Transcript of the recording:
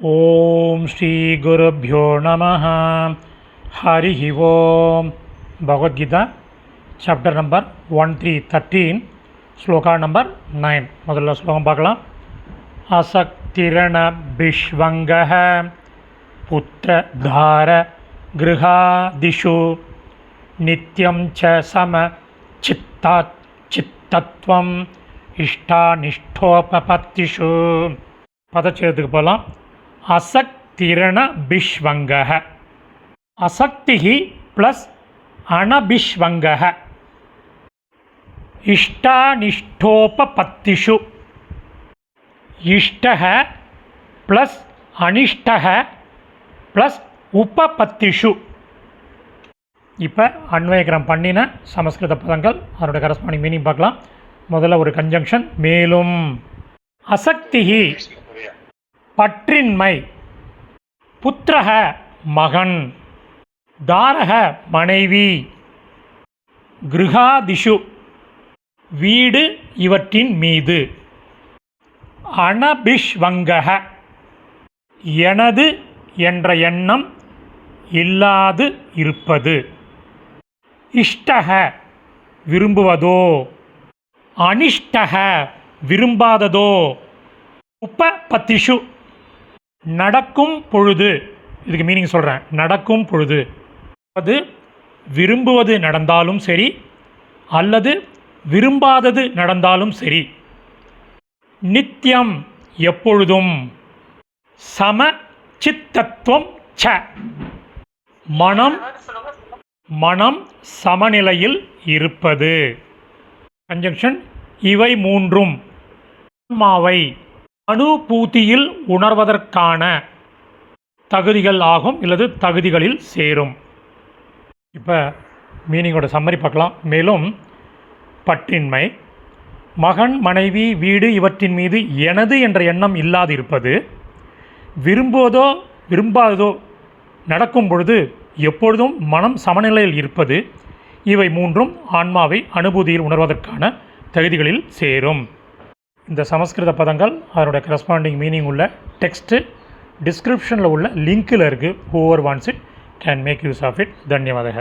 ஓம் ஸ்ரீ குருப்யோ நமः. Hari Om. Bhagavad Gita chapter number 1313 shloka number 9. முதல்ல ஸ்லோகம் பார்க்கலாம். அசக்திரண பிஷ்வங்கः புத்திரதார கிருஹாதிஷு நித்யம் ச சம சித்தத்வம் இஷ்டானிஷ்டோபபத்திஷு. பதச்சேதத்துக்கு போகலாம். அசக்திரண பிஷ்வங்கः. அசக்திஹி ப்ளஸ் அனபிஷ்வங்கः. இஷ்டானிஷ்டோபபத்திஷு. இஷ்டः ப்ளஸ் அனிஷ்டः ப்ளஸ் உபபத்திஷு. இப்போ அன்வயக்கிரம் பண்ணின சமஸ்கிருத பதங்கள் அதோட கரஸ்பாண்டிங் மீனிங் பார்க்கலாம். முதல்ல ஒரு கன்ஜங்ஷன். மேலும் அசக்திஹி பற்றின்மை, புத்திரஹ மகன், தாரக மனைவி, கிருஹாதிஷு வீடு இவற்றின் மீது, அனபிஷ்வங்கः எனது என்ற எண்ணம் இல்லாது இருப்பது, இஷ்டக விரும்புவதோ, அனிஷ்டக விரும்பாததோ, உபபத்திஷு நடக்கும் பொழுது. இதுக்கு மீனிங் சொல்கிறேன். நடக்கும் பொழுது அது விரும்புவது நடந்தாலும் சரி அல்லது விரும்பாதது நடந்தாலும் சரி, நித்தியம் எப்பொழுதும், சம சித்தத்துவம் ச மனம் சமநிலையில் இருப்பது. கன்ஜங்ஷன். இவை மூன்றும் ஆன்மாவை அனுபூதியில் உணர்வதற்கான தகுதிகள் ஆகும் இல்லது தகுதிகளில் சேரும். இப்போ மீனிங்கோட சம்மரி பார்க்கலாம். மேலும் பற்றின்மை, மகன், மனைவி, வீடு இவற்றின் மீது எனது என்ற எண்ணம் இல்லாது இருப்பது, விரும்புவதோ விரும்பாததோ நடக்கும் பொழுது எப்பொழுதும் மனம் சமநிலையில் இருப்பது, இவை மூன்றும் ஆன்மாவை அனுபூதியில் உணர்வதற்கான தகுதிகளில் சேரும். இந்த சமஸ்கிருத பதங்கள் அதனோட கரஸ்பாண்டிங் மீனிங் உள்ள டெக்ஸ்ட்டு டிஸ்கிரிப்ஷனில் உள்ள லிங்க்கில் இருக்குது. Whoever wants it can make use of it. தன்யவாதக.